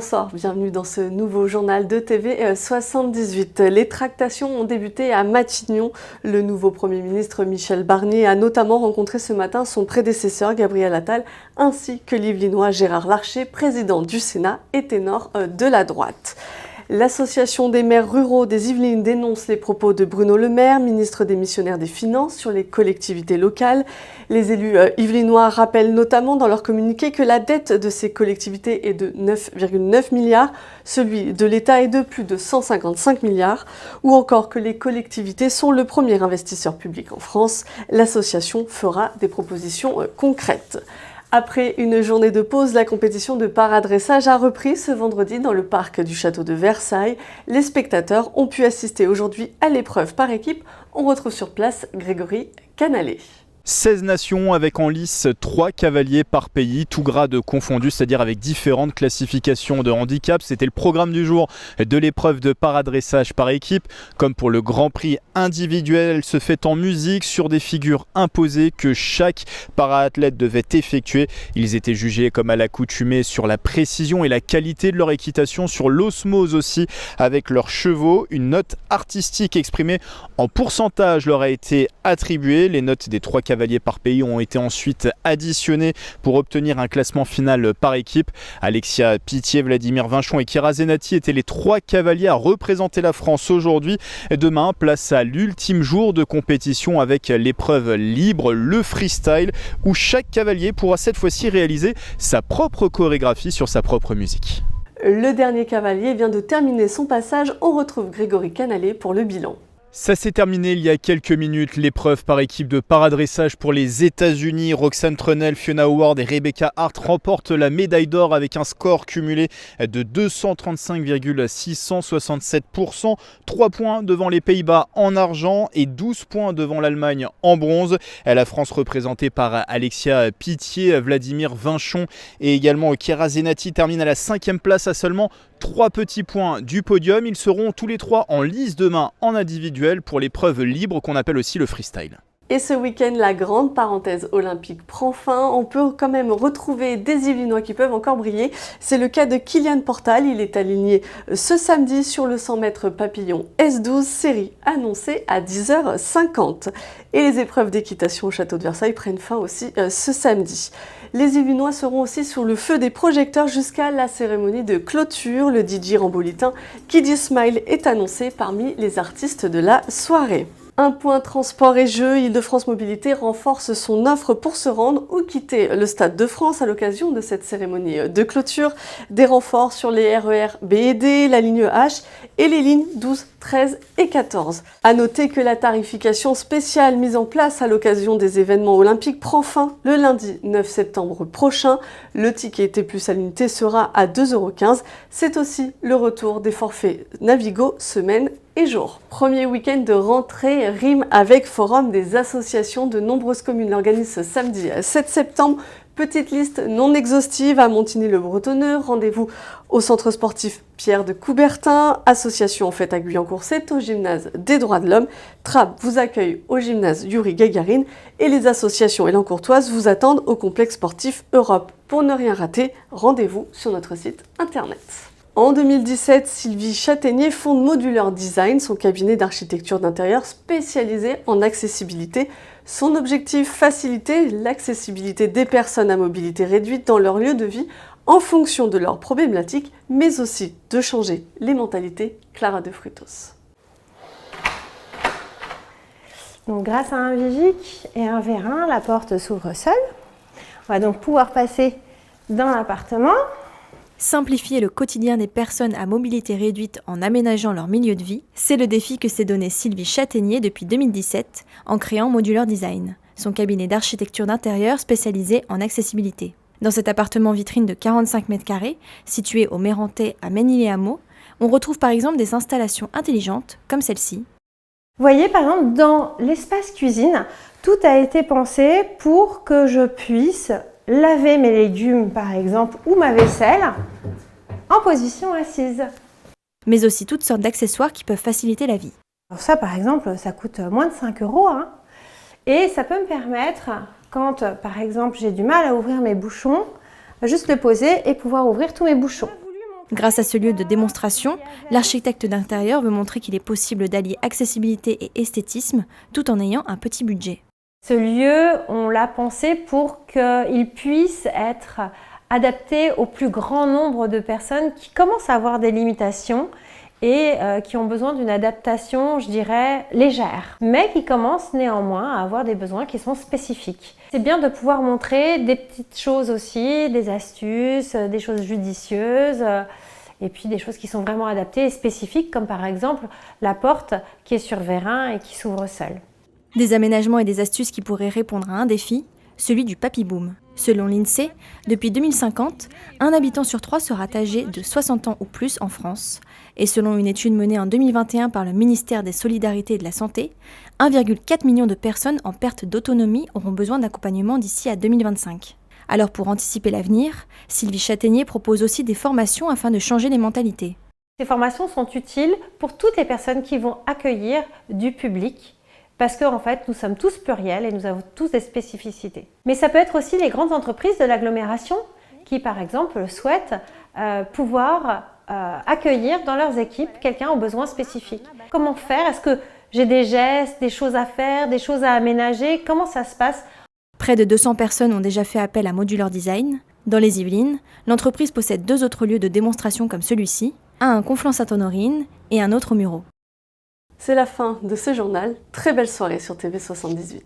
bonsoir, bienvenue dans ce nouveau journal de TV 78. Les tractations ont débuté à Matignon. Le nouveau Premier ministre Michel Barnier a notamment rencontré ce matin son prédécesseur Gabriel Attal ainsi que l'Yvelinois Gérard Larcher, président du Sénat et ténor de la droite. L'Association des maires ruraux des Yvelines dénonce les propos de Bruno Le Maire, ministre démissionnaire des Finances, sur les collectivités locales. Les élus yvelinois rappellent notamment dans leur communiqué que la dette de ces collectivités est de 9,9 milliards, celui de l'État est de plus de 155 milliards, ou encore que les collectivités sont le premier investisseur public en France. L'association fera des propositions concrètes. Après une journée de pause, la compétition de paradressage a repris ce vendredi dans le parc du château de Versailles. Les spectateurs ont pu assister aujourd'hui à l'épreuve par équipe. On retrouve sur place Grégory Canalé. 16 nations avec en lice 3 cavaliers par pays, tout grade confondu, c'est-à-dire avec différentes classifications de handicap. C'était le programme du jour de l'épreuve de paradressage par équipe. Comme pour le Grand Prix individuel, elle se fait en musique sur des figures imposées que chaque para-athlète devait effectuer. Ils étaient jugés comme à l'accoutumée sur la précision et la qualité de leur équitation, sur l'osmose aussi avec leurs chevaux. Une note artistique exprimée en pourcentage leur a été attribuée. Les notes des 3 cavaliers par pays ont été ensuite additionnés pour obtenir un classement final par équipe. Alexia Pitié, Vladimir Vinchon et Kira Zenati étaient les 3 cavaliers à représenter la France aujourd'hui. Demain, place à l'ultime jour de compétition avec l'épreuve libre, le freestyle, où chaque cavalier pourra cette fois-ci réaliser sa propre chorégraphie sur sa propre musique. Le dernier cavalier vient de terminer son passage. On retrouve Grégory Canalé pour le bilan. Ça s'est terminé il y a quelques minutes, l'épreuve par équipe de paradressage pour les États-Unis. Roxane Trenel, Fiona Howard et Rebecca Hart remportent la médaille d'or avec un score cumulé de 235,667%, 3 points devant les Pays-Bas en argent et 12 points devant l'Allemagne en bronze. La France représentée par Alexia Pitié, Vladimir Vinchon et également Kira Zenati termine à la 5e place à seulement 3 petits points du podium. Ils seront tous les 3 en lice demain en individuel pour l'épreuve libre qu'on appelle aussi le freestyle. Et ce week-end, la grande parenthèse olympique prend fin. On peut quand même retrouver des Yvelinois qui peuvent encore briller. C'est le cas de Kylian Portal. Il est aligné ce samedi sur le 100 mètres papillon S12, série annoncée à 10h50. Et les épreuves d'équitation au château de Versailles prennent fin aussi ce samedi. Les Yvelinois seront aussi sous le feu des projecteurs jusqu'à la cérémonie de clôture. Le DJ rambolitain Kiddy Smile est annoncé parmi les artistes de la soirée. Un point transport et jeux, Île-de-France Mobilité renforce son offre pour se rendre ou quitter le Stade de France à l'occasion de cette cérémonie de clôture. Des renforts sur les RER B et D, la ligne H et les lignes 12, 13 et 14. À noter que la tarification spéciale mise en place à l'occasion des événements olympiques prend fin le lundi 9 septembre prochain. Le ticket T+ à l'unité sera à 2,15 €. C'est aussi le retour des forfaits Navigo semaine et jour. Premier week-end de rentrée rime avec Forum des associations. De nombreuses communes l'organisent ce samedi 7 septembre. Petite liste non exhaustive à Montigny-le-Bretonneux. Rendez-vous au centre sportif Pierre de Coubertin. Association en fête à Guyancourt, au gymnase des droits de l'homme. Trappes vous accueille au gymnase Yuri Gagarin. Et les associations élancourtoises vous attendent au complexe sportif Europe. Pour ne rien rater, rendez-vous sur notre site internet. En 2017, Sylvie Châtaignier fonde Modular Design, son cabinet d'architecture d'intérieur spécialisé en accessibilité. Son objectif, faciliter l'accessibilité des personnes à mobilité réduite dans leur lieu de vie en fonction de leurs problématiques, mais aussi de changer les mentalités. Clara de Frutos. Donc, grâce à un vigic et un vérin, la porte s'ouvre seule. On va donc pouvoir passer dans l'appartement. Simplifier le quotidien des personnes à mobilité réduite en aménageant leur milieu de vie, c'est le défi que s'est donné Sylvie Châtaignier depuis 2017 en créant Modular Design, son cabinet d'architecture d'intérieur spécialisé en accessibilité. Dans cet appartement vitrine de 45 mètres carrés, situé au Mérentais à Ménil-les-Hameaux, on retrouve par exemple des installations intelligentes comme celle-ci. Vous voyez, par exemple, dans l'espace cuisine, tout a été pensé pour que je puisse laver mes légumes, par exemple, ou ma vaisselle, en position assise. Mais aussi toutes sortes d'accessoires qui peuvent faciliter la vie. Alors ça, par exemple, ça coûte moins de 5 €. Et ça peut me permettre, quand, par exemple, j'ai du mal à ouvrir mes bouchons, juste le poser et pouvoir ouvrir tous mes bouchons. Grâce à ce lieu de démonstration, l'architecte d'intérieur veut montrer qu'il est possible d'allier accessibilité et esthétisme tout en ayant un petit budget. Ce lieu, on l'a pensé pour qu'il puisse être adapté au plus grand nombre de personnes qui commencent à avoir des limitations et qui ont besoin d'une adaptation, je dirais, légère, mais qui commencent néanmoins à avoir des besoins qui sont spécifiques. C'est bien de pouvoir montrer des petites choses aussi, des astuces, des choses judicieuses, et puis des choses qui sont vraiment adaptées et spécifiques, comme par exemple la porte qui est sur vérin et qui s'ouvre seule. Des aménagements et des astuces qui pourraient répondre à un défi, celui du papy boom. Selon l'INSEE, depuis 2050, un habitant sur 3 sera âgé de 60 ans ou plus en France. Et selon une étude menée en 2021 par le ministère des Solidarités et de la Santé, 1,4 million de personnes en perte d'autonomie auront besoin d'accompagnement d'ici à 2025. Alors pour anticiper l'avenir, Sylvie Chataignier propose aussi des formations afin de changer les mentalités. Ces formations sont utiles pour toutes les personnes qui vont accueillir du public, parce qu'en fait, nous sommes tous pluriels et nous avons tous des spécificités. Mais ça peut être aussi les grandes entreprises de l'agglomération qui, par exemple, souhaitent pouvoir accueillir dans leurs équipes quelqu'un aux besoins spécifiques. Comment faire? Est-ce que j'ai des gestes, des choses à faire, des choses à aménager? Comment ça se passe? Près de 200 personnes ont déjà fait appel à Modular Design. Dans les Yvelines, l'entreprise possède 2 autres lieux de démonstration comme celui-ci, un à Conflans-Sainte-Honorine et un autre au Mureau. C'est la fin de ce journal. Très belle soirée sur TV78.